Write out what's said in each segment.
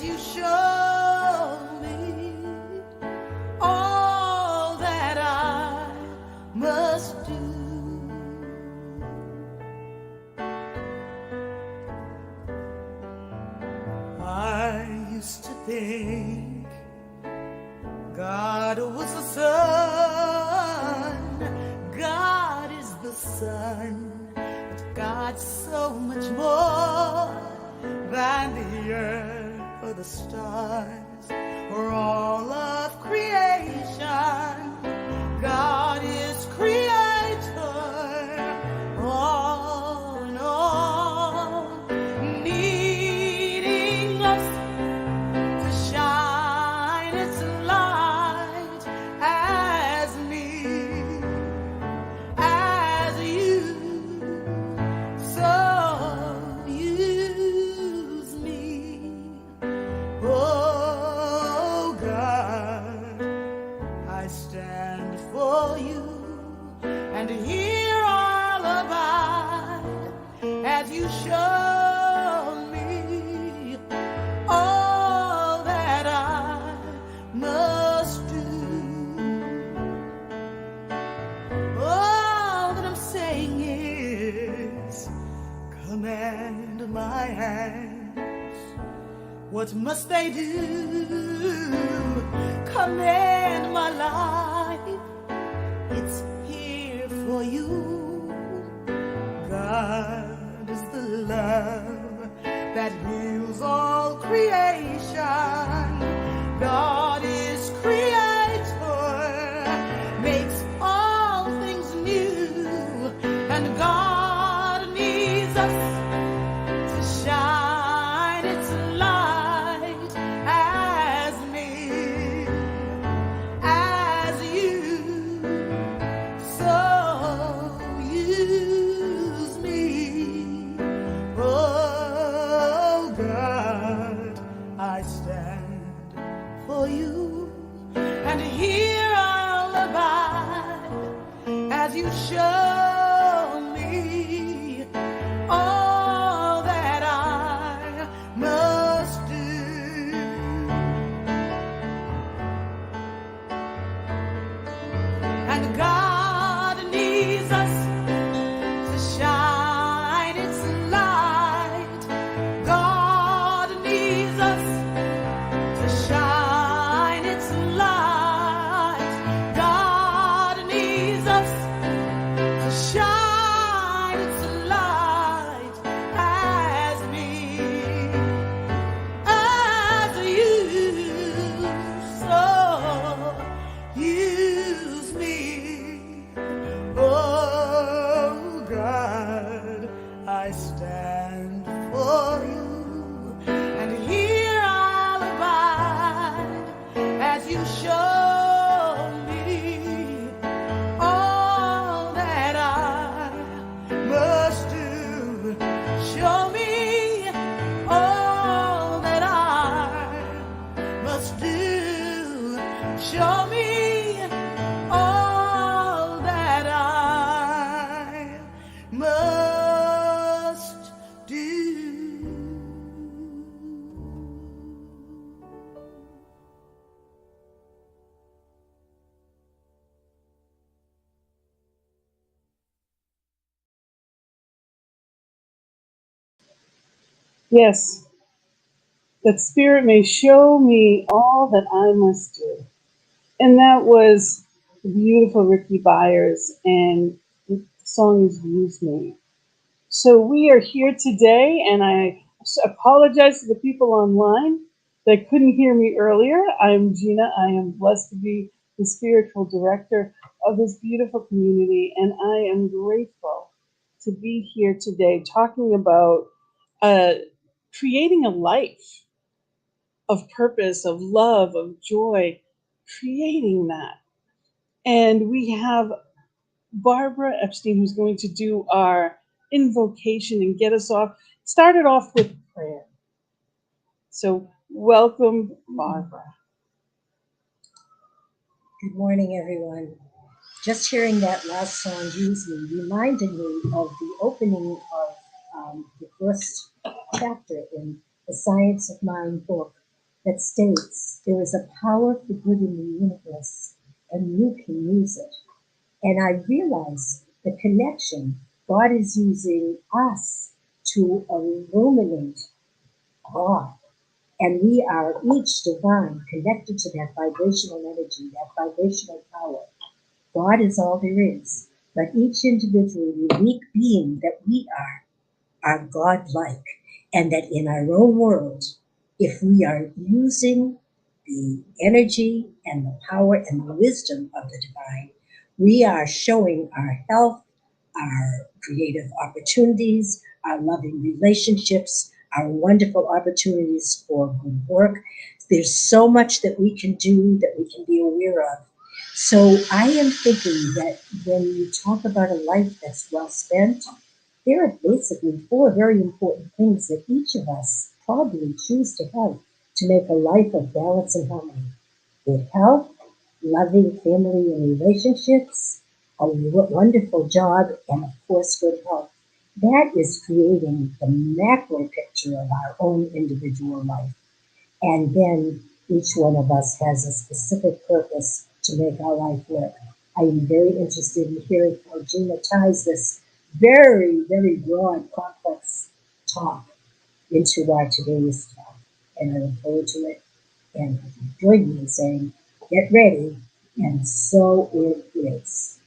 as you show me all that I must do. I used to think God was the sun, God is the sun, but God's so much more than the earth or the stars or all of creation. God is creator, all in all, needing us to shine its light as me, as you. So use me, oh God, I stand for you, and here I'll abide as you show me all that I must do. All that I'm saying is, command my hands. What must they do? Command my life. It's here for you. God is the love that heals all creation. God is creator, makes all things new, and God needs us to shine its light as me, as you. So use me, oh God, I stand for you, and here I'll abide as you show me all that I must do. And God needs us to shine its light. God needs us to shine its light. God needs us to shine its light as me, as you. So use me, oh God, I stand for you, and here I'll abide as you show me all that I must do. Show me all that I must do. Show me all that I must do. Yes, that Spirit may show me all that I must do. And that was the beautiful Ricky Byers, and the song is Use Me. So we are here today, and I apologize to the people online that couldn't hear me earlier. I'm Gina. I am blessed to be the spiritual director of this beautiful community, and I am grateful to be here today talking about uh, creating a life of purpose, of love, of joy, creating that. And we have Barbara Epstein, who's going to do our invocation and get us off, started off with prayer. So welcome, Barbara. Good morning, everyone. Just hearing that last song, Use Me, reminded me of the opening of the first chapter in the Science of Mind book that states there is a power for good in the universe and you can use it. And I realize the connection. God is using us to illuminate God. And we are each divine, connected to that vibrational energy, that vibrational power. God is all there is. But each individual, unique being that we are God-like. And that in our own world, if we are using the energy and the power and the wisdom of the divine, we are showing our health, our creative opportunities, our loving relationships, our wonderful opportunities for good work. There's so much that we can do, that we can be aware of. So I am thinking that when you talk about a life that's well spent, there are basically four very important things that each of us probably choose to have to make a life of balance and harmony. Good health, loving family and relationships, a wonderful job, and of course, good health. That is creating the macro picture of our own individual life. And then each one of us has a specific purpose to make our life work. I am very interested in hearing how Gina ties this very, very broad, complex talk into our today's talk. And I look forward to it. And join me in saying, get ready. And so it is.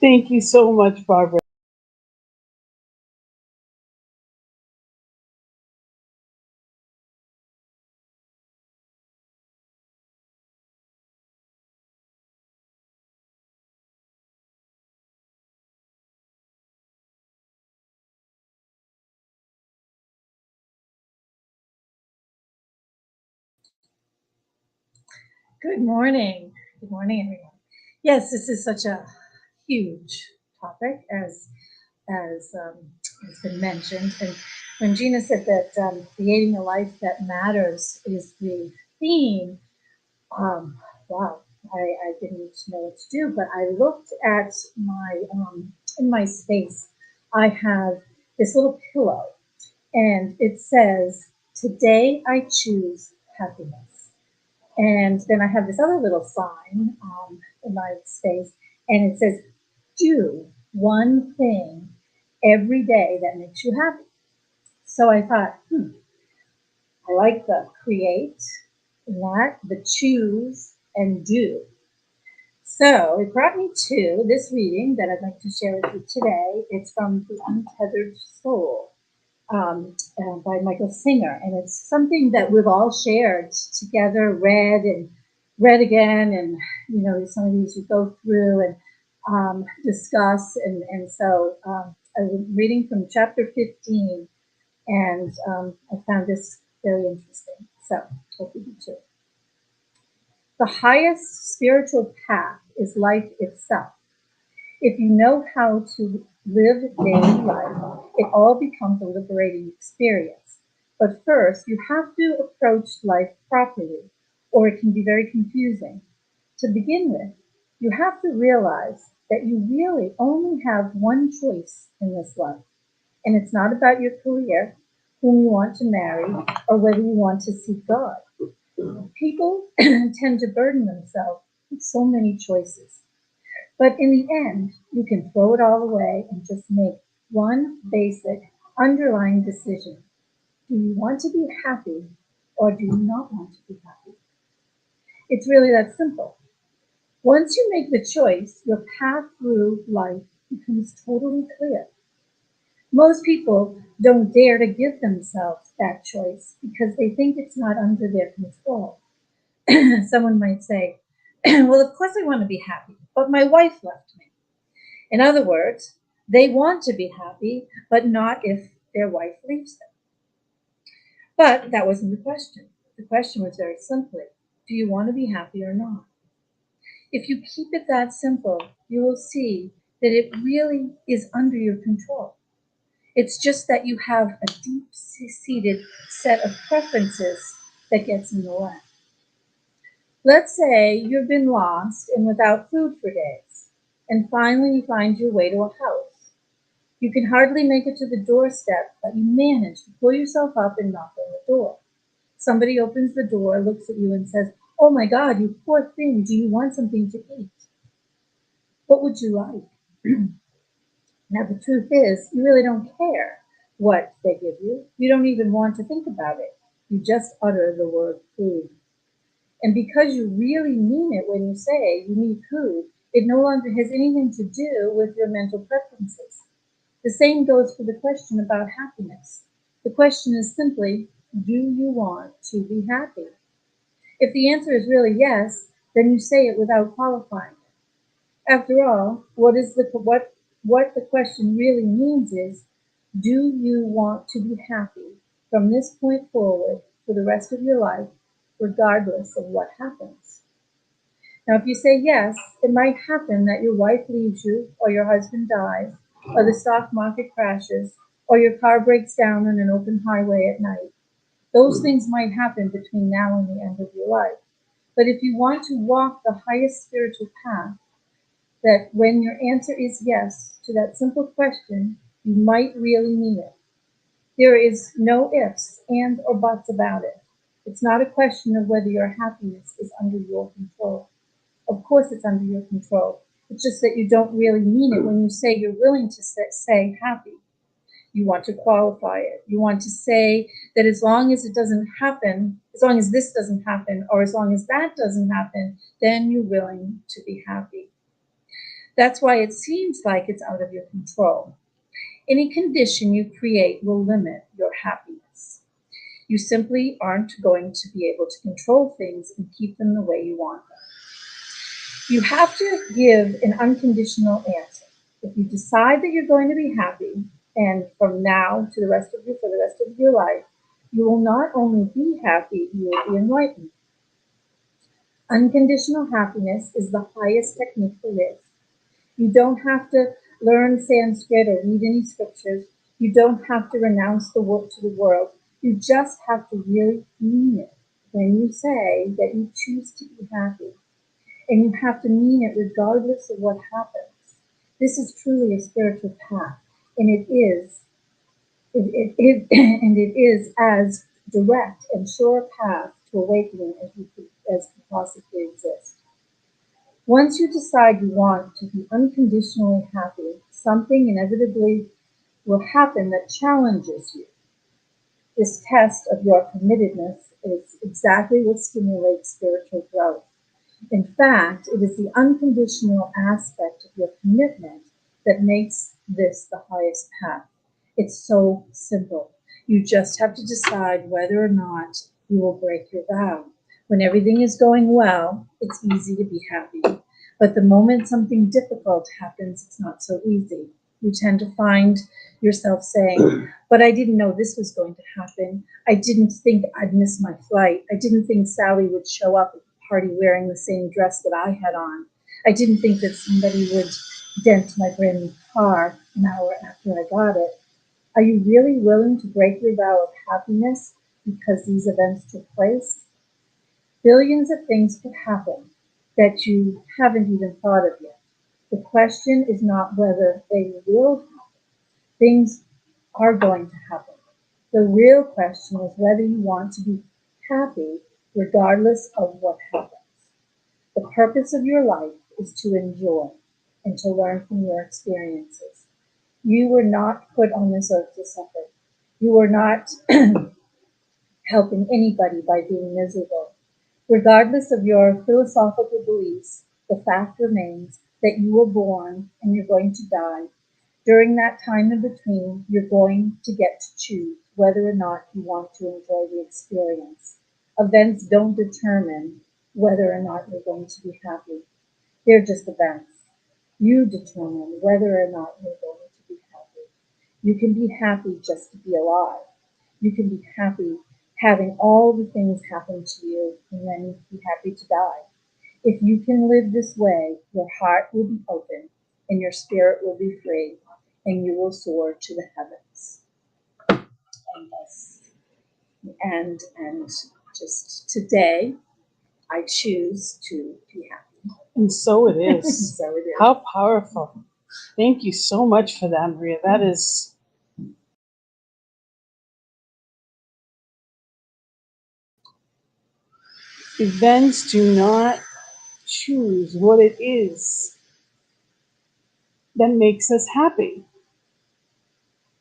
Thank you so much, Barbara. Good morning. Good morning, everyone. Yes, this is such a huge topic, has been mentioned. And when Gina said that creating a life that matters is the theme, wow, I didn't know what to do. But I looked at my in my space. I have this little pillow, and it says, "Today I choose happiness." And then I have this other little sign in my space, and it says, do one thing every day that makes you happy. So I thought, I like the create, that, the choose, and do. So it brought me to this reading that I'd like to share with you today. It's from The Untethered Soul, by Michael Singer, and it's something that we've all shared together, read and read again, and some of these you go through and discuss, and so I was reading from chapter 15, and I found this very interesting. So hope you do too. The highest spiritual path is life itself. If you know how to live daily life, it all becomes a liberating experience. But first, you have to approach life properly, or it can be very confusing. To begin with, you have to realize that you really only have one choice in this life, and it's not about your career, whom you want to marry, or whether you want to seek God. People tend to burden themselves with so many choices. But in the end, you can throw it all away and just make one basic underlying decision. Do you want to be happy or do you not want to be happy? It's really that simple. Once you make the choice, your path through life becomes totally clear. Most people don't dare to give themselves that choice because they think it's not under their control. Someone might say, well, of course I want to be happy, but my wife left me. In other words, they want to be happy, but not if their wife leaves them. But that wasn't the question. The question was very simply, do you want to be happy or not? If you keep it that simple, you will see that it really is under your control. It's just that you have a deep-seated set of preferences that gets in the way. Let's say you've been lost and without food for days, and finally you find your way to a house. You can hardly make it to the doorstep, but you manage to pull yourself up and knock on the door. Somebody opens the door, looks at you, and says, "Oh my God, you poor thing, do you want something to eat? What would you like?" Now, the truth is, you really don't care what they give you. You don't even want to think about it. You just utter the word food. And because you really mean it when you say you need food, it no longer has anything to do with your mental preferences. The same goes for the question about happiness. The question is simply, do you want to be happy? If the answer is really yes, then you say it without qualifying. After all, what the question really means is, do you want to be happy from this point forward for the rest of your life, regardless of what happens? Now, if you say yes, it might happen that your wife leaves you, or your husband dies, or the stock market crashes, or your car breaks down on an open highway at night. Those things might happen between now and the end of your life. But if you want to walk the highest spiritual path, that when your answer is yes to that simple question, you might really mean it. There is no ifs, and, or buts about it. It's not a question of whether your happiness is under your control. Of course, it's under your control. It's just that you don't really mean it when you say you're willing to say happy. You want to qualify it. You want to say that as long as it doesn't happen, as long as this doesn't happen, or as long as that doesn't happen, then you're willing to be happy. That's why it seems like it's out of your control. Any condition you create will limit your happiness. You simply aren't going to be able to control things and keep them the way you want them. You have to give an unconditional answer. If you decide that you're going to be happy, and from now to for the rest of your life, you will not only be happy, you will be enlightened. Unconditional happiness is the highest technique there is. You don't have to learn Sanskrit or read any scriptures. You don't have to renounce the work to the world. You just have to really mean it when you say that you choose to be happy. And you have to mean it regardless of what happens. This is truly a spiritual path, and it is and it is as direct and sure a path to awakening as could possibly exist. Once you decide you want to be unconditionally happy, something inevitably will happen that challenges you. This test of your committedness is exactly what stimulates spiritual growth. In fact, it is the unconditional aspect of your commitment that makes this the highest path. It's so simple. You just have to decide whether or not you will break your vow. When everything is going well, it's easy to be happy. But the moment something difficult happens, it's not so easy. You tend to find yourself saying, "But I didn't know this was going to happen. I didn't think I'd miss my flight. I didn't think Sally would show up at the party wearing the same dress that I had on. I didn't think that somebody would dent my brand new car an hour after I got it." Are you really willing to break your vow of happiness because these events took place? Billions of things could happen that you haven't even thought of yet. The question is not whether they will happen. Things are going to happen. The real question is whether you want to be happy regardless of what happens. The purpose of your life is to enjoy and to learn from your experiences. You were not put on this earth to suffer. You were not helping anybody by being miserable. Regardless of your philosophical beliefs, the fact remains that you were born and you're going to die. During that time in between, you're going to get to choose whether or not you want to enjoy the experience. Events don't determine whether or not you're going to be happy. They're just events. You determine whether or not you're going to be happy. You can be happy just to be alive. You can be happy having all the things happen to you and then be happy to die. If you can live this way, your heart will be open and your spirit will be free and you will soar to the heavens. And thus, and just today, I choose to be happy. And so it is. So it is. How powerful. Thank you so much for that, Maria. That is, events do not choose what it is that makes us happy.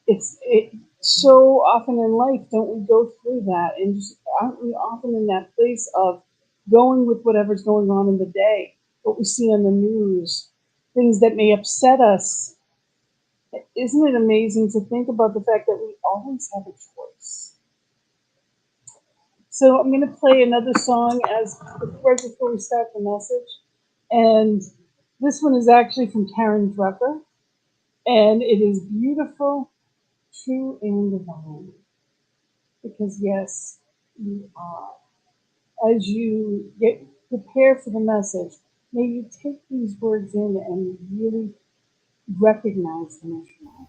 It so often in life, don't we go through that, and just aren't we often in that place of going with whatever's going on in the day, what we see on the news, things that may upset us. Isn't it amazing to think about the fact that we always have a choice? So I'm going to play another song as right before we start the message, and this one is actually from Karen Drucker, and it is beautiful, true, and divine. Because yes, you are. As you get prepared for the message, may you take these words in and really recognize them as your own.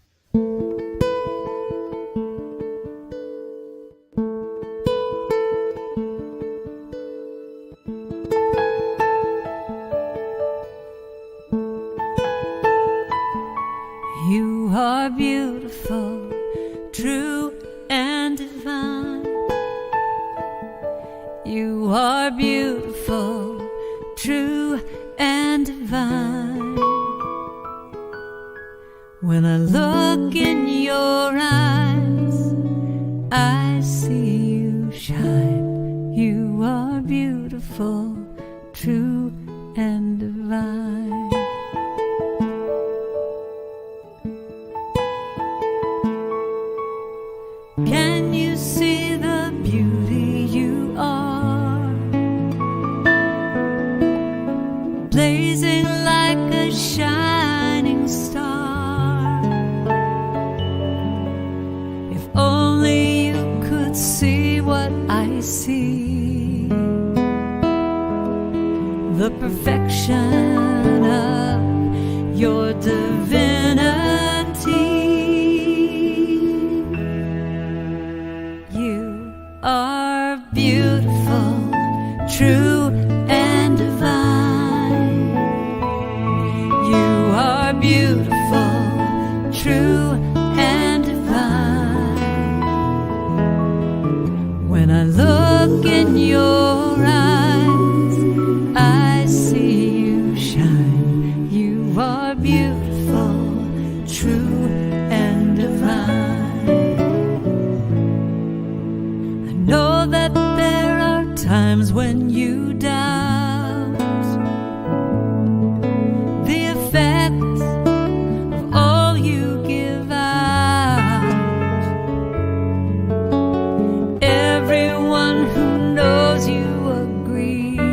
You are beautiful, true and divine. You are beautiful, true and divine. When I look in your eyes, I see you shine. You are beautiful, true and divine. Can you see the beauty you are? Blazing like a shining star. If only you could see what I see, the perfection of your divinity. You are beautiful, true and divine. You are beautiful, true and divine. When I look in your eyes, I see you shine. You are beautiful, true and divine. I know that there are times when you doubt the effect of all you give out. Everyone who knows you agrees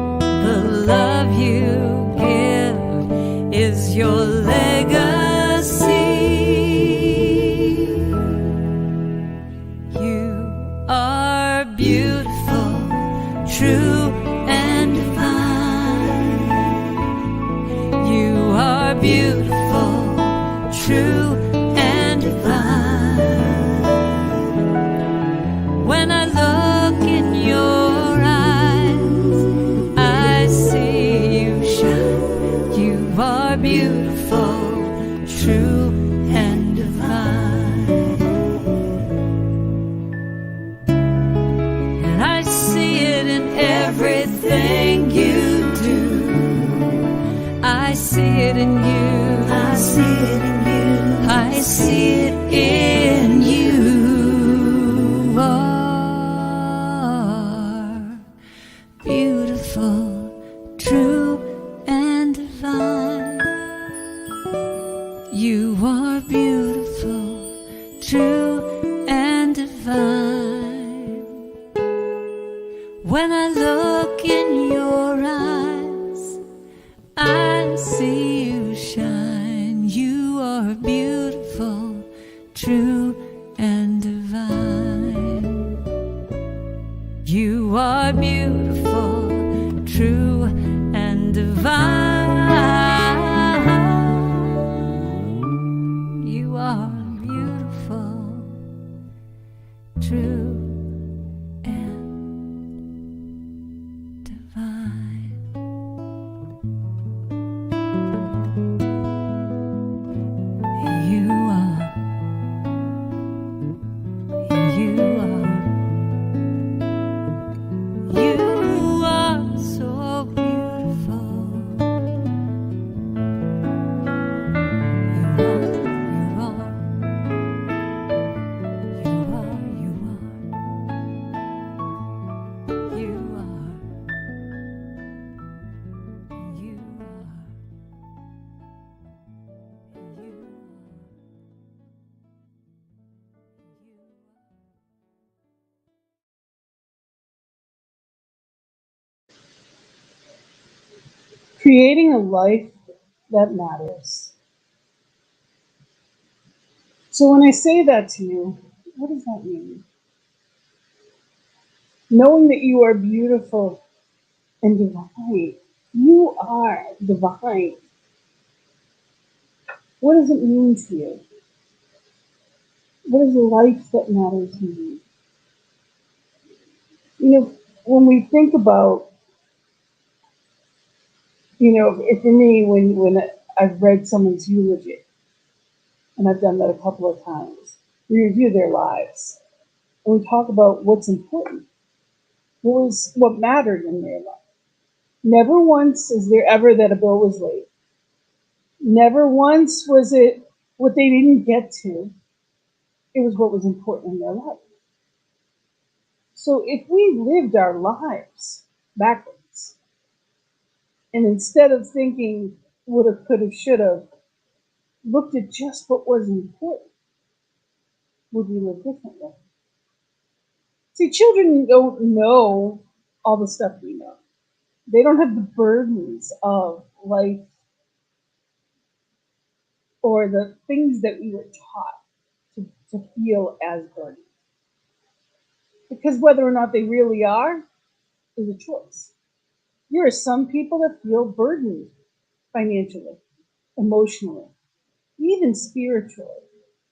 the love you give is your legacy. You are beautiful, true and divine. You are beautiful, true and divine. When I look in your eyes, I see you shine. You are beautiful, true and divine. And I see it in everything you do. I see it in you. I see it in you. I see it in you. Are beautiful, true and divine. You are beautiful, true and divine. When I look in your eyes, I see you shine. You are beautiful, true and divine. You are beautiful, true and divine. You Creating a life that matters. So when I say that to you, what does that mean? Knowing that you are beautiful and divine. You are divine. What does it mean to you? What is a life that matters to you? You know, when we think about, for me, when I've read someone's eulogy, and I've done that a couple of times, we review their lives and we talk about what's important, what mattered in their life. Never once is there ever that a bill was late. Never once was it what they didn't get to. It was what was important in their life. So if we lived our lives backwards, and instead of thinking would have, could have, should have, looked at just what was important, would we live differently? See, children don't know all the stuff we know. They don't have the burdens of life or the things that we were taught to feel as burdens. Because whether or not they really are is a choice. There are some people that feel burdened financially, emotionally, even spiritually,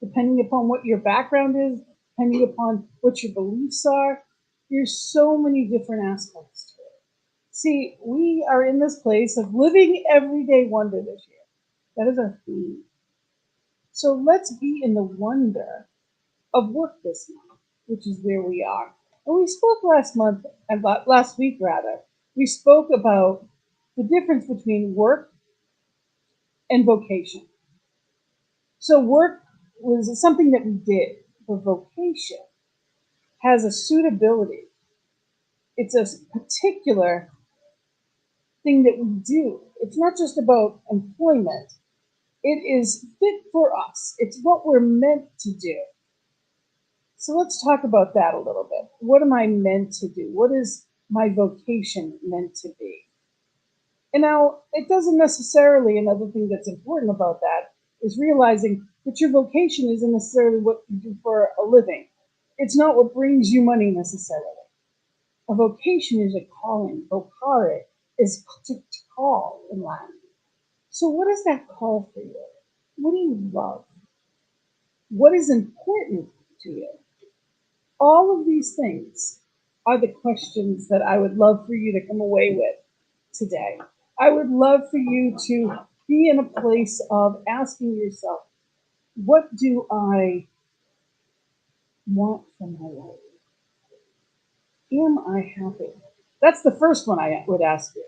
depending upon what your background is, depending upon what your beliefs are. There's so many different aspects to it. See, we are in this place of living everyday wonder this year. That is our theme. So let's be in the wonder of work this month, which is where we are. And we spoke last week rather, we spoke about the difference between work and vocation. So work was something that we did, but vocation has a suitability. It's a particular thing that we do. It's not just about employment. It is fit for us. It's what we're meant to do. So let's talk about that a little bit. What am I meant to do? What is my vocation meant to be? And now, it doesn't necessarily, another thing that's important about that is realizing that your vocation isn't necessarily what you do for a living. It's not what brings you money necessarily. A vocation is a calling. Vocare is to call in Latin. So, what is that call for you? What do you love? What is important to you? All of these things are the questions that I would love for you to come away with today. I would love for you to be in a place of asking yourself, what do I want from my life? Am I happy? That's the first one I would ask you.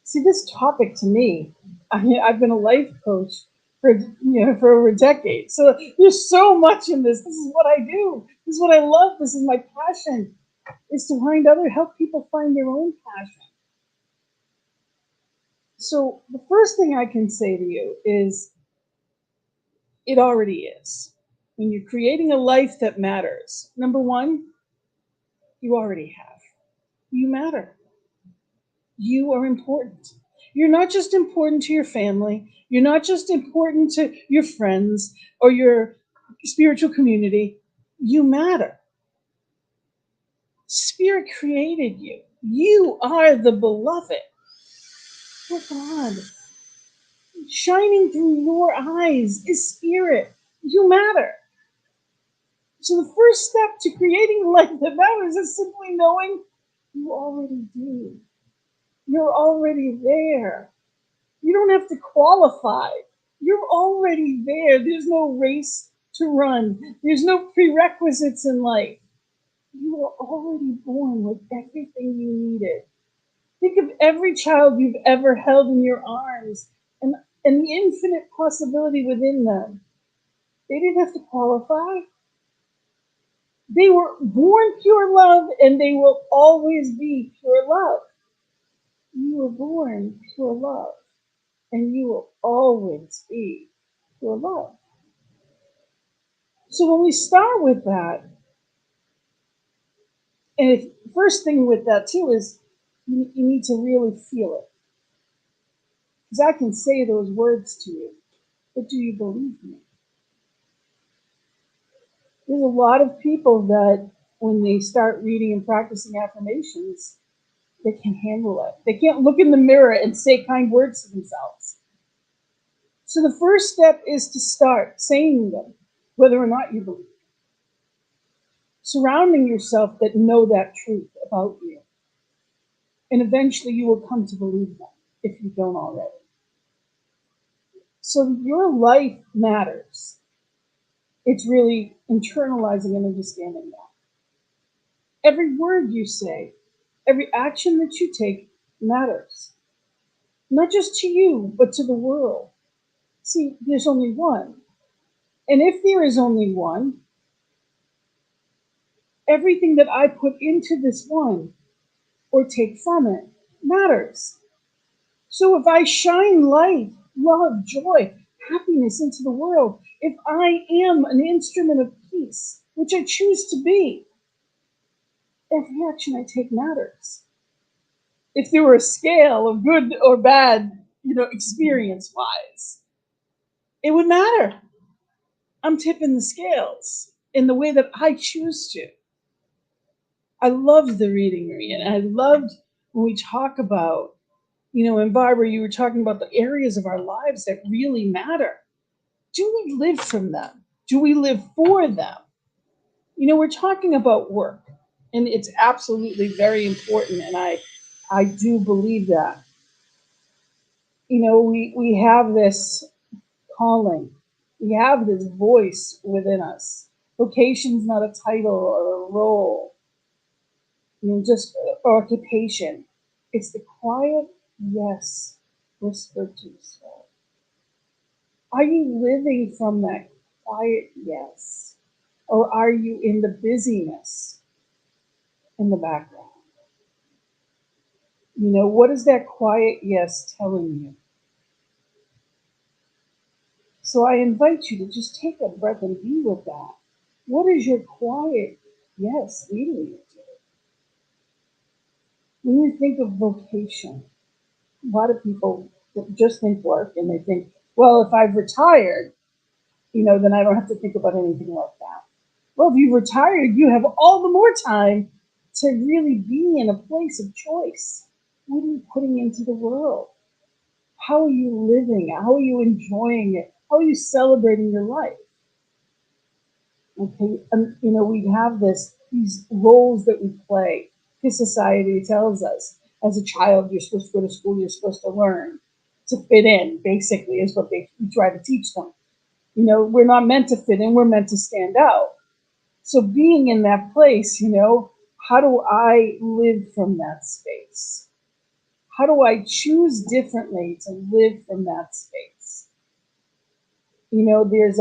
See, this topic to me, I've been a life coach for over a decade. So there's so much in this. This is what I do. This is what I love. This is my passion, is to help people find their own passion. So the first thing I can say to you is it already is. When you're creating a life that matters, number one, you already have. You matter. You are important. You're not just important to your family. You're not just important to your friends or your spiritual community. You matter. Spirit created you. You are the beloved. Oh God. Shining through your eyes is spirit. You matter. So the first step to creating a life that matters is simply knowing you already do. You're already there. You don't have to qualify. You're already there. There's no race to run. There's no prerequisites in life. You were already born with everything you needed. Think of every child you've ever held in your arms and the infinite possibility within them. They didn't have to qualify. They were born pure love and they will always be pure love. You were born pure love and you will always be pure love. So when we start with that, and first thing with that too is you need to really feel it. Because I can say those words to you, but do you believe me? There's a lot of people that when they start reading and practicing affirmations, they can't handle it. They can't look in the mirror and say kind words to themselves. So the first step is to start saying them, whether or not you believe. Surrounding yourself that know that truth about you. And eventually you will come to believe them if you don't already. So your life matters. It's really internalizing and understanding that. Every word you say, every action that you take matters. Not just to you, but to the world. See, there's only one. And if there is only one, everything that I put into this one or take from it matters. So if I shine light, love, joy, happiness into the world, if I am an instrument of peace, which I choose to be, every action I take matters. If there were a scale of good or bad, experience-wise, it would matter. I'm tipping the scales in the way that I choose to. I loved the reading, Maria, and I loved when we talk about, and Barbara, you were talking about the areas of our lives that really matter. Do we live from them? Do we live for them? We're talking about work, and it's absolutely very important, and I do believe that. We have this calling. We have this voice within us. Vocation's not a title or a role, just occupation. It's the quiet yes whispered to the soul. Are you living from that quiet yes? Or are you in the busyness in the background? What is that quiet yes telling you? So I invite you to just take a breath and be with that. What is your quiet yes leading you to? When you think of vocation, a lot of people just think work and they think, well, if I've retired, then I don't have to think about anything like that. Well, if you've retired, you have all the more time to really be in a place of choice. What are you putting into the world? How are you living? How are you enjoying it? How are you celebrating your life? Okay, we have these roles that we play. Because society tells us, as a child, you're supposed to go to school, you're supposed to learn to fit in. Basically, is what we try to teach them. We're not meant to fit in; we're meant to stand out. So being in that place, how do I live from that space? How do I choose differently to live from that space? There's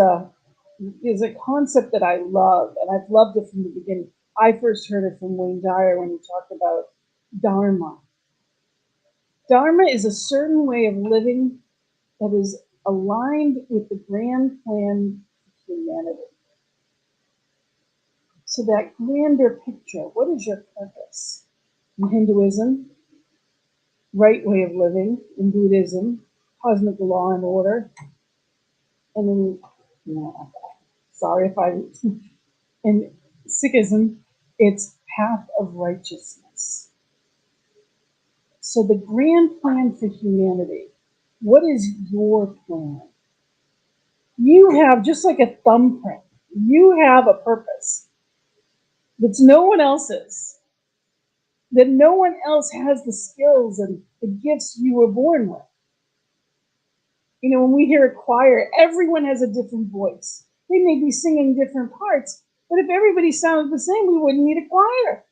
a concept that I love, and I've loved it from the beginning. I first heard it from Wayne Dyer when he talked about Dharma. Dharma is a certain way of living that is aligned with the grand plan of humanity. So that grander picture, what is your purpose? In Hinduism, right way of living. In Buddhism, cosmic law and order. And then, sorry if I, in Sikhism, it's path of righteousness. So the grand plan for humanity, what is your plan? You have, just like a thumbprint, you have a purpose that's no one else's, that no one else has the skills and the gifts you were born with. When we hear a choir, everyone has a different voice. They may be singing different parts, but if everybody sounded the same, we wouldn't need a choir.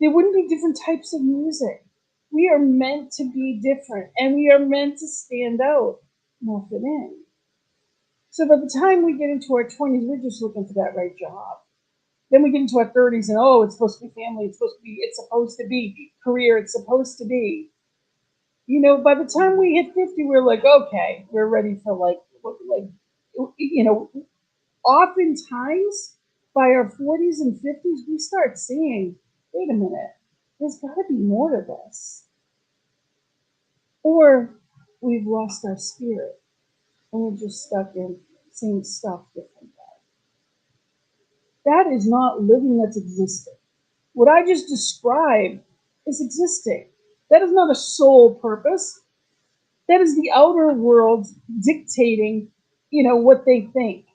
There wouldn't be different types of music. We are meant to be different, and we are meant to stand out, not fit in. So by the time we get into our 20s, we're just looking for that right job. Then we get into our 30s, and it's supposed to be family, it's supposed to be career, it's supposed to be. By the time we hit 50, we're like, okay, we're ready for oftentimes by our 40s and 50s, we start seeing, wait a minute, there's got to be more to this. Or we've lost our spirit and we're just stuck in same stuff, different way. That is not living, that's existing. What I just described is existing. That is not a sole purpose. That is the outer world dictating, what they think.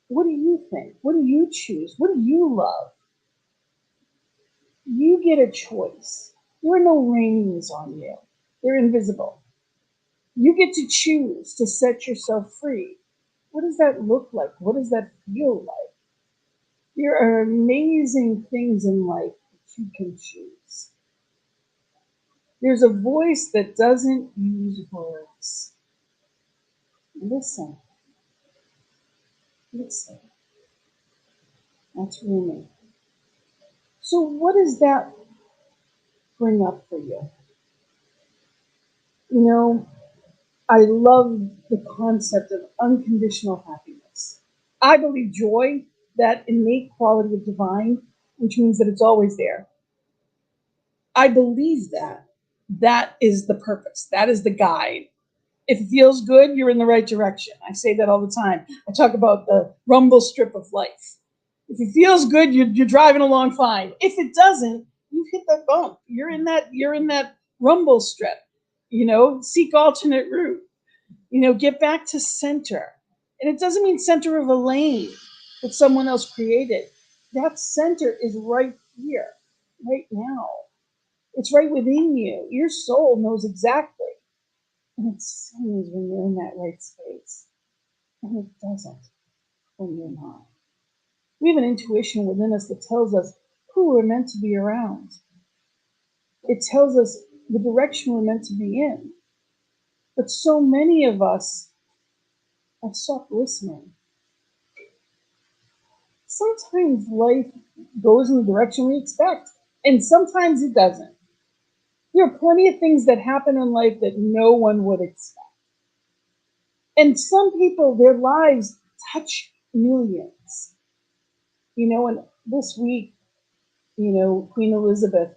What do you think? What do you choose? What do you love? You get a choice. There are no rings on you. They're invisible. You get to choose to set yourself free. What does that look like? What does that feel like? There are amazing things in life that you can choose. There's a voice that doesn't use words. Listen. Listen. That's Rumi. So what does that bring up for you? I love the concept of unconditional happiness. I believe joy, that innate quality of divine, which means that it's always there. I believe that. That is the purpose. That is the guide. If it feels good, you're in the right direction. I say that all the time. I talk about the rumble strip of life. If it feels good, you're driving along fine. If it doesn't, you've hit that bump. You're in that rumble strip. Seek alternate route. Get back to center. And it doesn't mean center of a lane that someone else created. That center is right here, right now. It's right within you. Your soul knows exactly. And it sings when you're in that right space. And it doesn't when you're not. We have an intuition within us that tells us who we're meant to be around. It tells us the direction we're meant to be in. But so many of us have stopped listening. Sometimes life goes in the direction we expect, and sometimes it doesn't. There are plenty of things that happen in life that no one would expect. And some people, their lives touch millions. And this week, Queen Elizabeth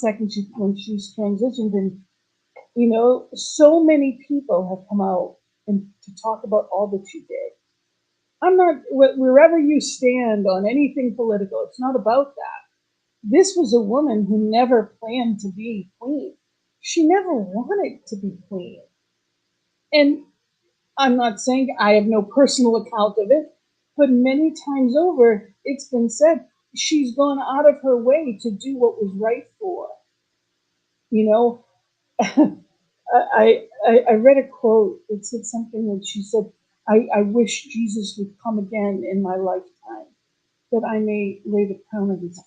II, when she's transitioned, and so many people have come out and to talk about all that she did. I'm not, wherever you stand on anything political, it's not about that. This was a woman who never planned to be queen. She never wanted to be queen. And I'm not saying I have no personal account of it, but many times over, it's been said she's gone out of her way to do what was right for her. I read a quote that said something that she said, I wish Jesus would come again in my lifetime, that I may lay the crown of his feet.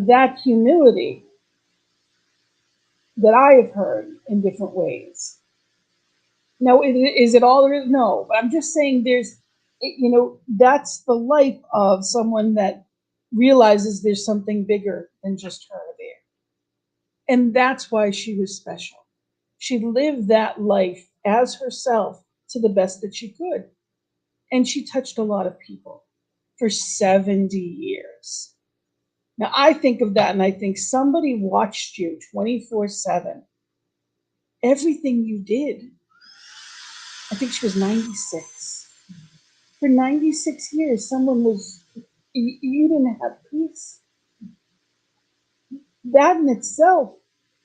That humility that I have heard in different ways. Now, is it all there is? No, but I'm just saying that's the life of someone that realizes there's something bigger than just her there. And that's why she was special. She lived that life as herself to the best that she could. And she touched a lot of people for 70 years. Now, I think of that and I think somebody watched you 24/7. Everything you did. I think she was 96. For 96 years, you didn't have peace. That in itself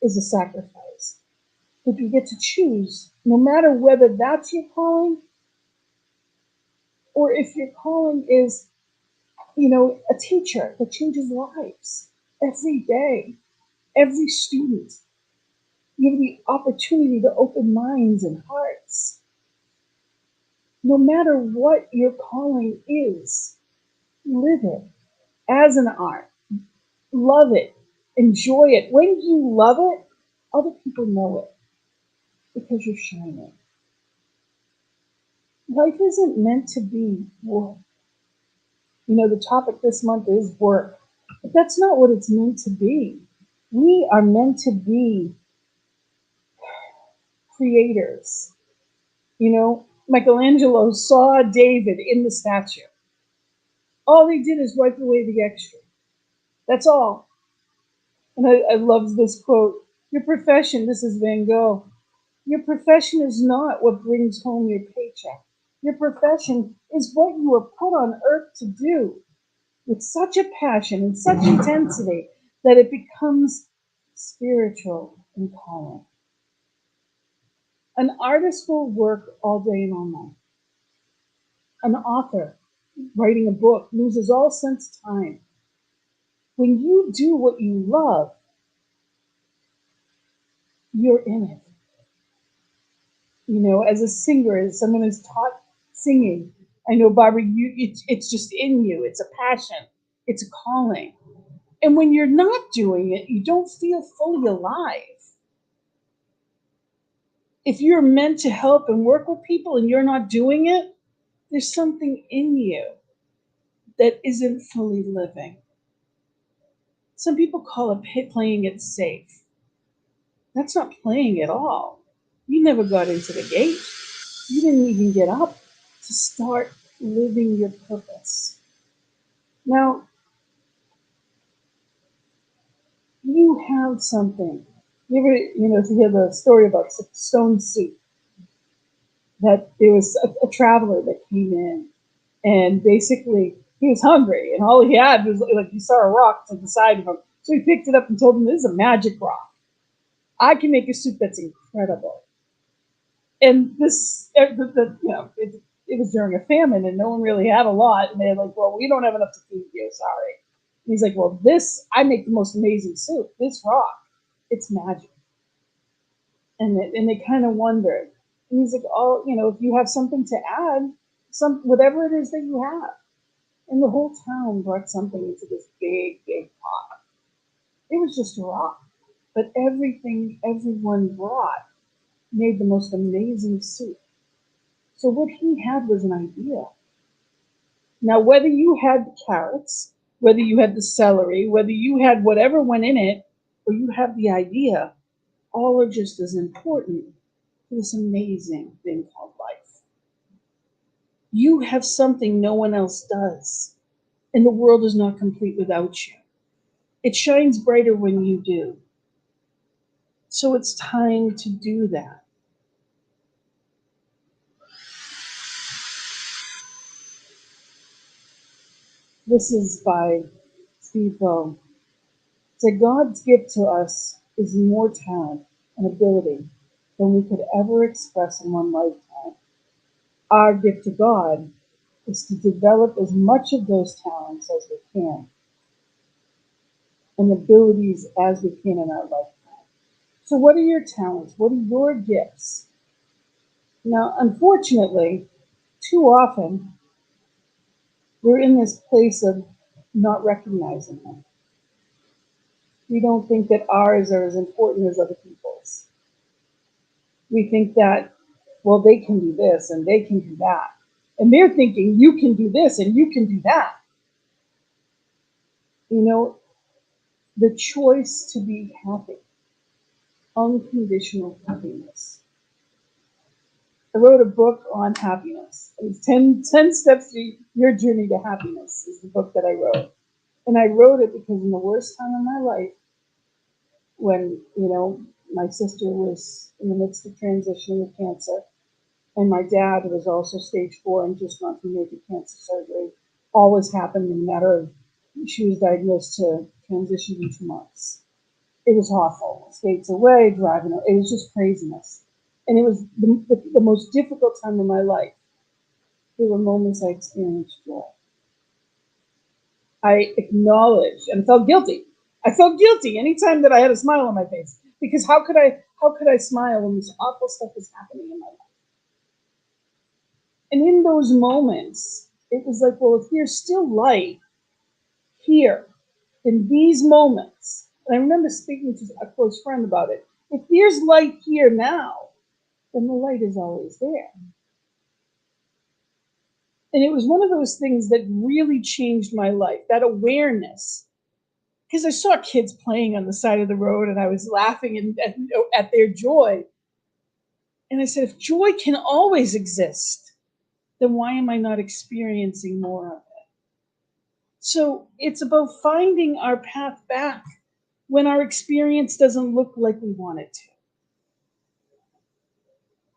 is a sacrifice. But you get to choose, no matter whether that's your calling or if your calling is, a teacher that changes lives every day, every student. You have the opportunity to open minds and hearts. No matter what your calling is, live it as an art. Love it. Enjoy it. When you love it, other people know it because you're shining. Life isn't meant to be work. The topic this month is work, but that's not what it's meant to be. We are meant to be creators. Michelangelo saw David in the statue. All he did is wipe away the extra. That's all. And I love this quote. Your profession, this is Van Gogh, your profession is not what brings home your paycheck. Your profession is what you are put on earth to do with such a passion and such intensity that it becomes spiritual and calling. An artist will work all day and all night. An author writing a book loses all sense of time. When you do what you love, you're in it. You know, as a singer, as someone who's taught singing, I know, Barbara, it's just in you. It's a passion. It's a calling. And when you're not doing it, you don't feel fully alive. If you're meant to help and work with people and you're not doing it, there's something in you that isn't fully living. Some people call it playing it safe. That's not playing at all. You never got into the gate. You didn't even get up to start living your purpose. Now, you have something. You ever, if you hear the story about stone soup, that there was a traveler that came in, and basically he was hungry, and all he had was, like, he saw a rock to the side of him. So he picked it up and told him, "This is a magic rock. I can make a soup that's incredible." And this, it was during a famine, and no one really had a lot, and they're like, "Well, we don't have enough to feed you. Sorry." And he's like, "Well, I make the most amazing soup. This rock, it's magic." And they kind of wondered. And he's like, "Oh, if you have something to add, whatever it is that you have." And the whole town brought something into this big, big pot. It was just a rock, but everything everyone brought made the most amazing soup. So what he had was an idea. Now, whether you had the carrots, whether you had the celery, whether you had whatever went in it, or you have the idea, all are just as important to this amazing thing called life. You have something no one else does, and the world is not complete without you. It shines brighter when you do. So it's time to do that. This is by Steve Bow. So God's gift to us is more talent and ability than we could ever express in one lifetime. Our gift to God is to develop as much of those talents as we can and abilities as we can in our lifetime. So what are your talents? What are your gifts? Now, unfortunately, too often we're in this place of not recognizing them. We don't think that ours are as important as other people's. We think that, well, they can do this and they can do that. And they're thinking, you can do this and you can do that. The choice to be happy, unconditional happiness. I wrote a book on happiness. It's 10 Steps to Your Journey to Happiness is the book that I wrote. And I wrote it because in the worst time of my life, when, my sister was in the midst of transitioning with cancer, and my dad was also stage 4 and just gone through major cancer surgery. All was happened in a matter of, she was diagnosed to transition in 2 months. It was awful. States away, driving, it was just craziness. And it was the most difficult time of my life. There were moments I experienced joy. I acknowledged and felt guilty. I felt guilty anytime that I had a smile on my face, because how could I smile when this awful stuff was happening in my life? And in those moments, it was like, well, if there's still light here in these moments, and I remember speaking to a close friend about it, if there's light here now, then the light is always there. And it was one of those things that really changed my life, that awareness. Because I saw kids playing on the side of the road and I was laughing at their joy. And I said, if joy can always exist, then why am I not experiencing more of it? So it's about finding our path back when our experience doesn't look like we want it to.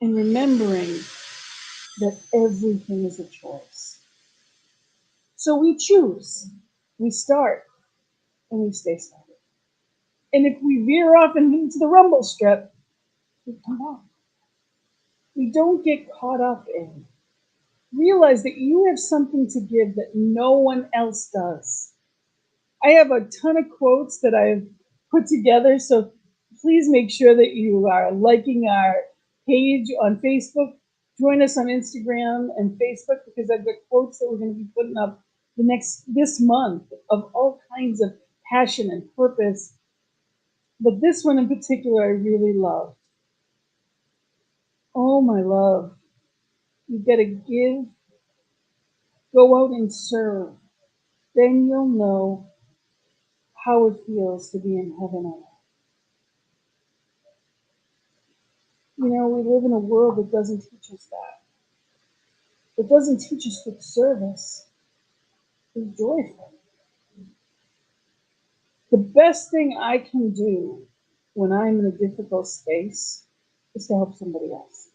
And remembering that everything is a choice. So we choose, we start, and we stay started. And if we veer off into the rumble strip, we come back. We don't get caught up in. Realize that you have something to give that no one else does. I have a ton of quotes that I've put together, so please make sure that you are liking our page on Facebook. Join us on Instagram and Facebook because I've got quotes that we're going to be putting up this month of all kinds of passion and purpose. But this one in particular I really love. Oh my love, you've got to give, go out and serve. Then you'll know how it feels to be in heaven on earth. You know, we live in a world that doesn't teach us that. It doesn't teach us that service is joyful. The best thing I can do when I'm in a difficult space is to help somebody else.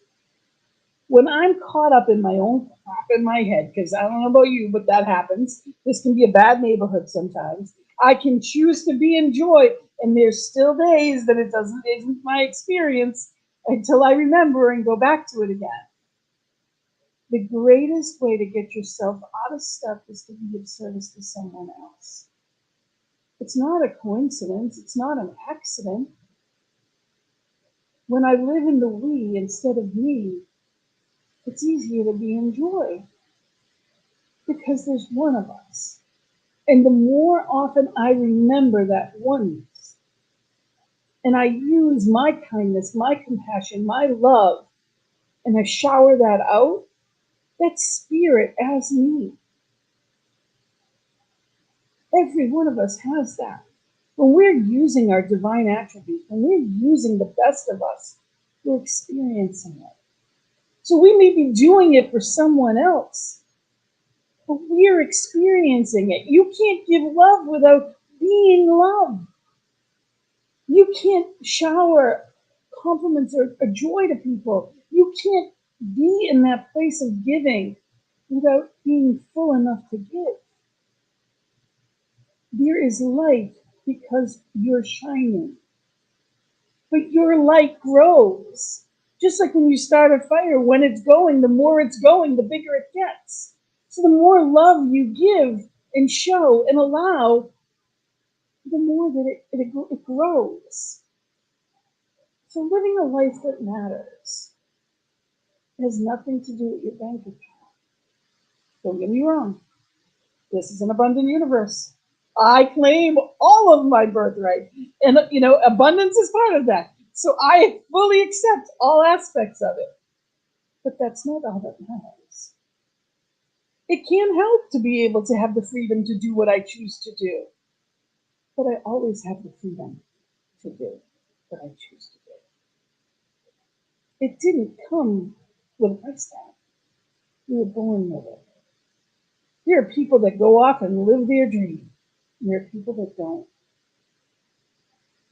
When I'm caught up in my own crap in my head, because I don't know about you, but that happens. This can be a bad neighborhood sometimes. I can choose to be in joy, and there's still days that isn't my experience until I remember and go back to it again. The greatest way to get yourself out of stuff is to be of service to someone else. It's not a coincidence. It's not an accident. When I live in the we instead of me, it's easier to be in joy because there's one of us. And the more often I remember that oneness, and I use my kindness, my compassion, my love, and I shower that out, that spirit as me. Every one of us has that. When we're using our divine attributes, when we're using the best of us, we're experiencing it. So we may be doing it for someone else, but we're experiencing it. You can't give love without being love. You can't shower compliments or joy to people. You can't be in that place of giving without being full enough to give. There is light because you're shining. But your light grows. Just like when you start a fire, when it's going, the more it's going, the bigger it gets. So the more love you give and show and allow, the more that it grows. So living a life that matters has nothing to do with your bank account. Don't get me wrong. This is an abundant universe. I claim all of my birthright. And, abundance is part of that. So I fully accept all aspects of it. But that's not all that matters. It can help to be able to have the freedom to do what I choose to do. But I always have the freedom to do what I choose to do. It didn't come with a price tag. We were born with it. There are people that go off and live their dream. And there are people that don't.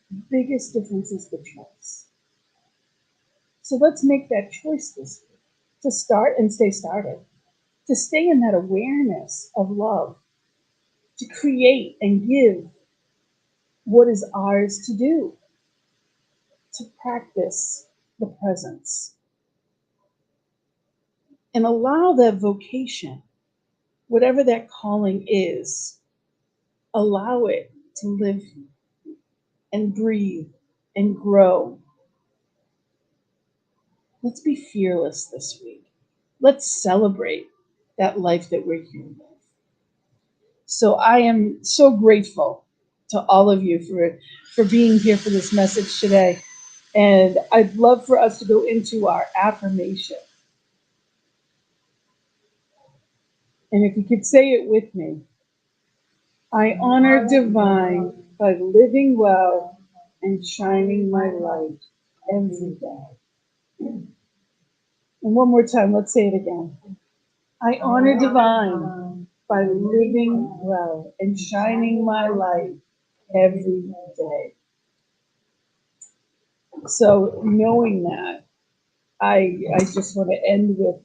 The biggest difference is the choice. So let's make that choice this week to start and stay started, to stay in that awareness of love, to create and give what is ours to do, to practice the presence, and allow that vocation, whatever that calling is, allow it to live and breathe and grow. Let's be fearless this week. Let's celebrate that life that we're here with. So I am so grateful to all of you for being here for this message today. And I'd love for us to go into our affirmation. And if you could say it with me, I honor divine by living well and shining my light every day. And one more time, let's say it again. I honor divine by living well and shining my light every day. So knowing that, I just want to end with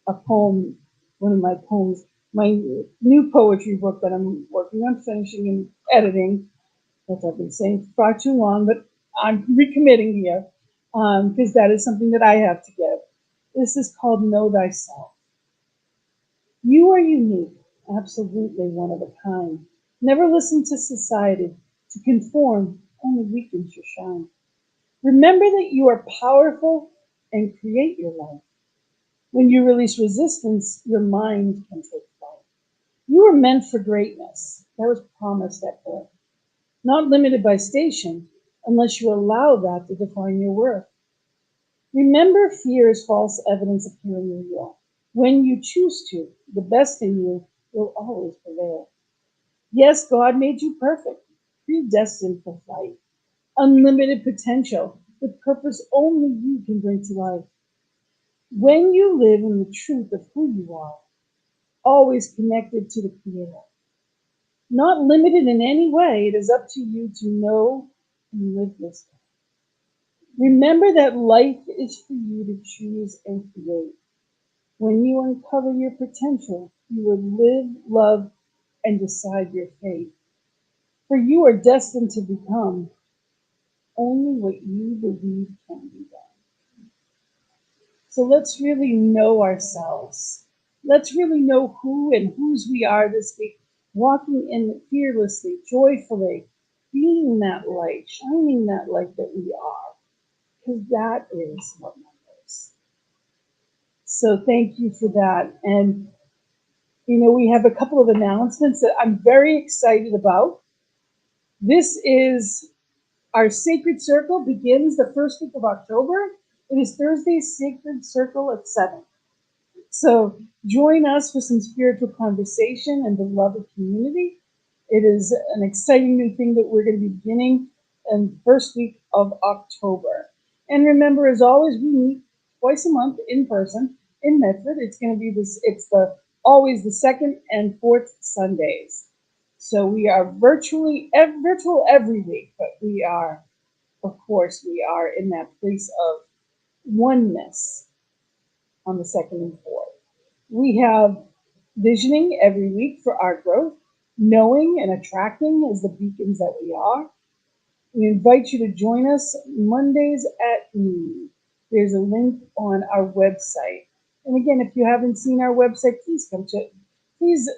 a poem, one of my poems, my new poetry book that I'm working on finishing and editing, as I've been saying for far too long, but I'm recommitting here because that is something that I have to give. This is called Know Thyself. You are unique, absolutely one of a kind. Never listen to society. To conform only weakens your shine. Remember that you are powerful and create your life. When you release resistance, your mind can take flight. You are meant for greatness. That was promised at birth. Not limited by station, unless you allow that to define your worth. Remember, fear is false evidence appearing real. When you choose to, the best in you will always prevail. Yes, God made you perfect, predestined for flight, unlimited potential, with purpose only you can bring to life. When you live in the truth of who you are, always connected to the Creator, not limited in any way, it is up to you to know and live this way. Remember that life is for you to choose and create. When you uncover your potential, you will live, love, and decide your fate. For you are destined to become only what you believe can be done. So let's really know ourselves. Let's really know who and whose we are this week, walking in fearlessly, joyfully, being that light, shining that light that we are, because that is what matters. So thank you for that. And, we have a couple of announcements that I'm very excited about. This is our Sacred Circle begins the first week of October. It is Thursday, Sacred Circle at 7. So join us for some spiritual conversation and the love of community. It is an exciting new thing that we're going to be beginning in the first week of October. And remember, as always, we meet twice a month in person in Medford. It's going to be this. It's the always the second and fourth Sundays. So we are virtual every week, but we are, of course, we are in that place of oneness on the second and fourth. We have visioning every week for our growth, knowing and attracting as the beacons that we are. We invite you to join us Mondays at noon. There's a link on our website. And again, if you haven't seen our website, please come to please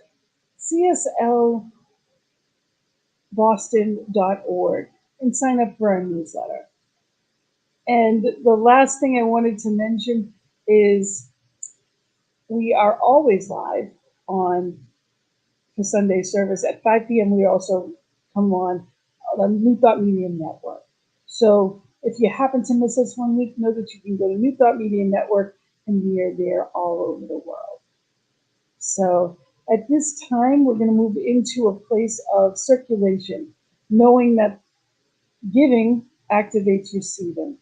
cslboston.org and sign up for our newsletter. And the last thing I wanted to mention is we are always live on the Sunday service at 5 p.m. We also come on the New Thought Media Network. So if you happen to miss us one week, know that you can go to New Thought Media Network and we are there all over the world. So at this time, we're going to move into a place of circulation, knowing that giving activates receiving.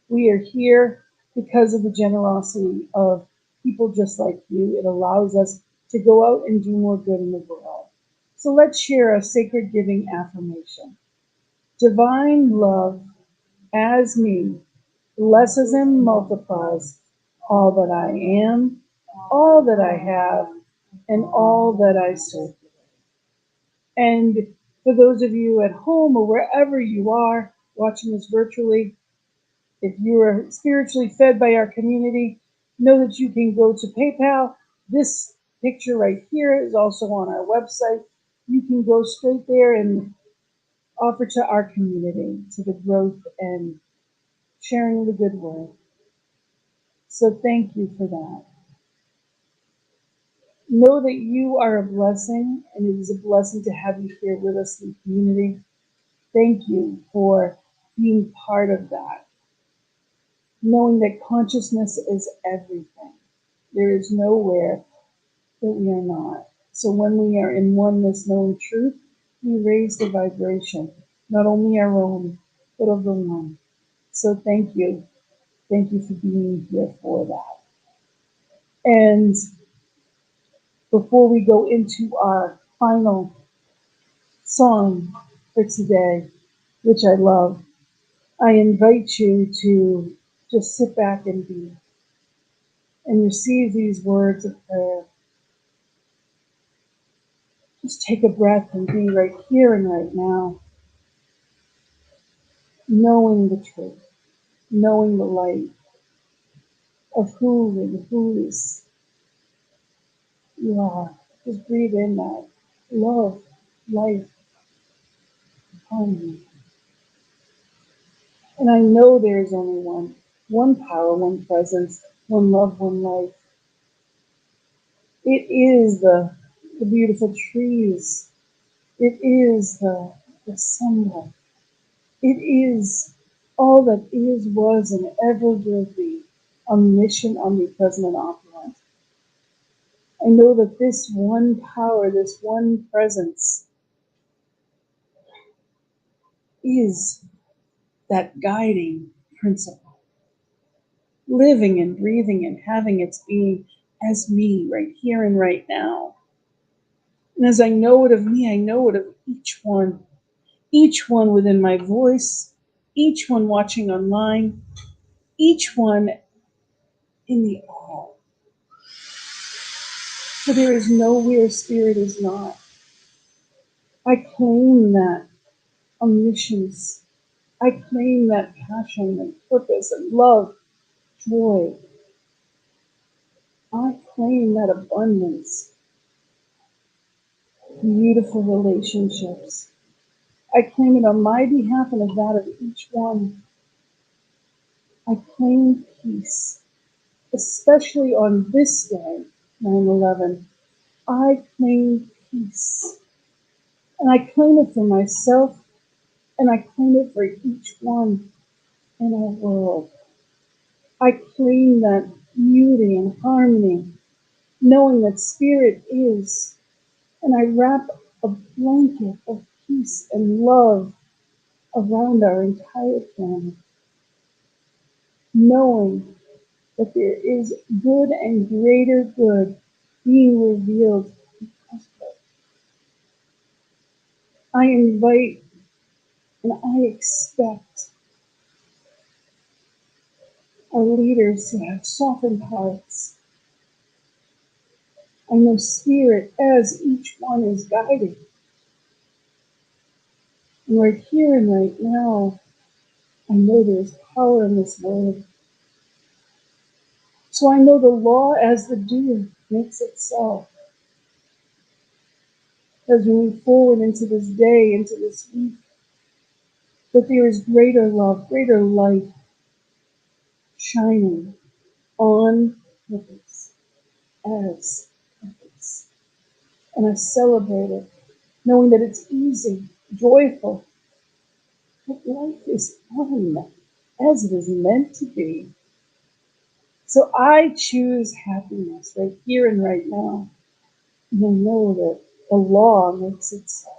We are here because of the generosity of people just like you. It allows us to go out and do more good in the world. So let's share a sacred giving affirmation. Divine love as me blesses and multiplies all that I am, all that I have, and all that I serve. And for those of you at home or wherever you are watching this virtually, if you are spiritually fed by our community, know that you can go to PayPal. This picture right here is also on our website. You can go straight there and offer to our community, to the growth and sharing the good word. So thank you for that. Know that you are a blessing, and it is a blessing to have you here with us in the community. Thank you for being part of that. Knowing that consciousness is everything. There is nowhere that we are not. So when we are in oneness, knowing truth, we raise the vibration, not only our own, but of the one. So thank you. Thank you for being here for that. And before we go into our final song, for today, which I love. I invite you to just sit back and be, and receive these words of prayer. Just take a breath and be right here and right now, knowing the truth, knowing the light of who and whose you are. Just breathe in that love, life, harmony. And I know there's only one power, one presence, one love, one life. It is the beautiful trees. It is the sunlight. It is all that is, was, and ever will be, omniscient, omnipresent, and operant. I know that this one power, this one presence is that guiding principle, living and breathing and having its being as me right here and right now. And as I know it of me, I know it of each one within my voice, each one watching online, each one in the all. For there is nowhere spirit is not. I claim that omniscience. I claim that passion and purpose and love, joy. I claim that abundance, beautiful relationships. I claim it on my behalf and of that of each one. I claim peace, especially on this day, 9/11. I claim peace. And I claim it for myself, and I claim it for each one in our world. I claim that beauty and harmony, knowing that spirit is, and I wrap a blanket of peace and love around our entire planet, knowing that there is good and greater good being revealed because of it. I invite and I expect our leaders to have softened hearts. I know spirit as each one is guided. And right here and right now, I know there's power in this word. So I know the law as the doer makes itself. As we move forward into this day, into this week, that there is greater love, greater light shining on purpose, as purpose. And I celebrate it, knowing that it's easy, joyful, that life is fun, as it is meant to be. So I choose happiness right here and right now. And I know that the law makes itself.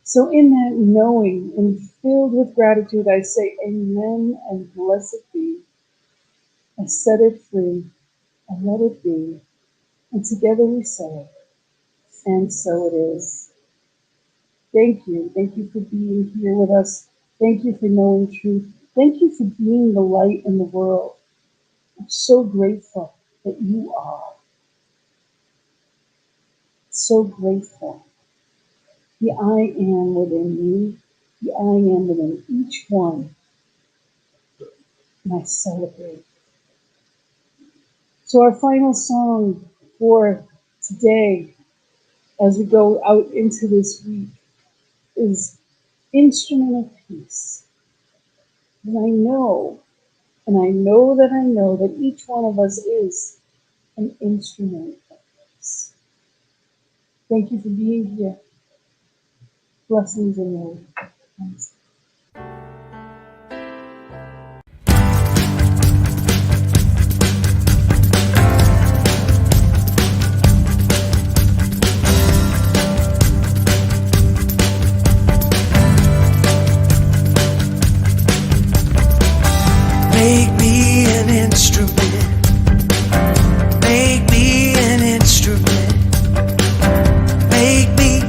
So in that knowing and filled with gratitude, I say amen and blessed be. I set it free, I let it be. And together we say, and so it is. Thank you. Thank you for being here with us. Thank you for knowing truth. Thank you for being the light in the world. I'm so grateful that you are. So grateful. The I am within you, the I am within each one, and I celebrate. So our final song for today, as we go out into this week, is Instrument of Peace. And I know that each one of us is an instrument of peace. Thank you for being here. Blessings in your life. Make me an instrument. Make me an instrument. Make me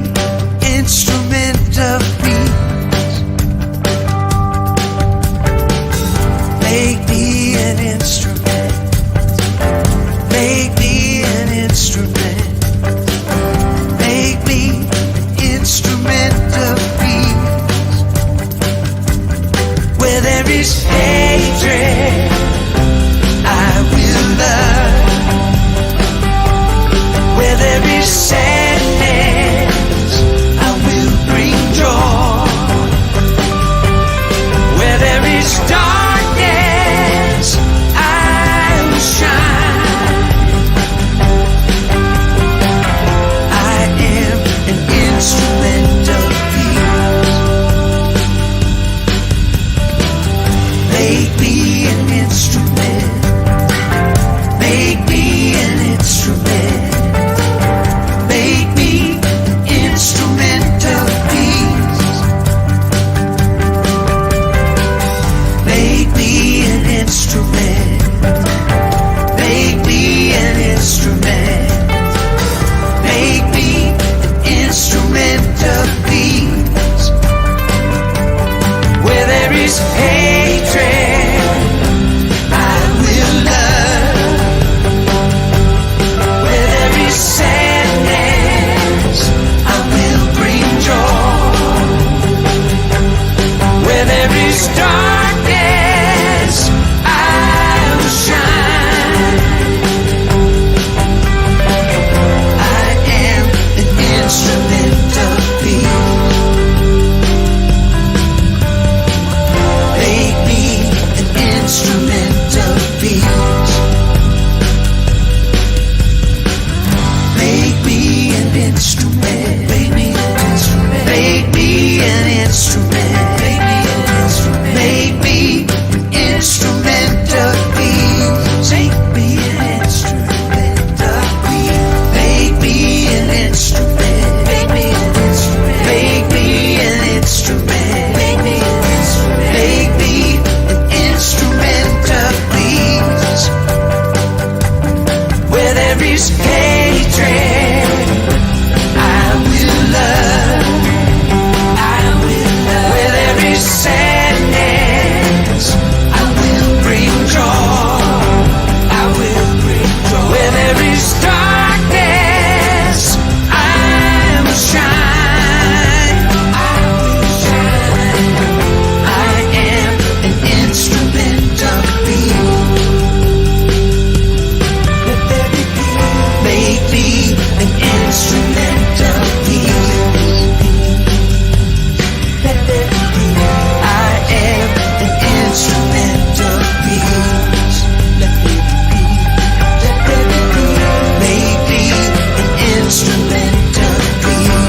is hatred, I will love. Where there is sadness, I will bring joy. Where there is darkness, I will shine. I am an instrument of peace. Make me an instrument of peace. Make me an instrument. Make me an instrument. Make me an instrument. Make me an instrument. Make me an instrument of peace. Make me an instrument of peace. Make me an instrument. Make me an instrument. Make me an instrument. Make me an instrument. Make me an instrument of peace. Where there is hatred, I will love. I will love. Where there is sadness, I will bring joy. I will bring joy. Where there is darkness, I will shine. I will shine. I am an instrument of peace. Let there be peace. Make me an instrument of peace. Let there be peace. I am an instrument of peace. Let there be peace. Let there be peace. Make me an instrument of peace.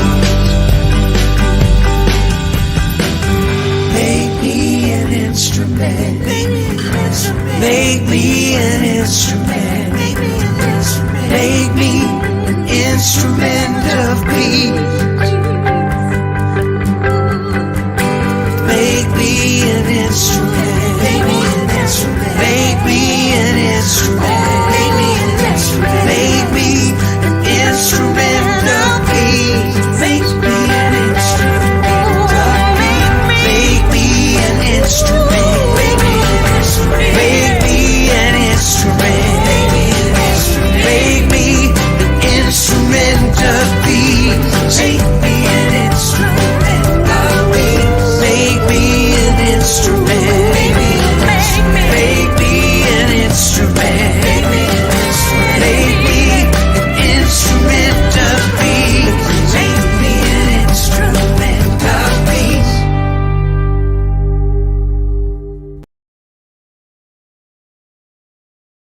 Make me an instrument. Make me an instrument. Make me an instrument. Make me an instrument. Make me an instrument of peace. Make me an instrument.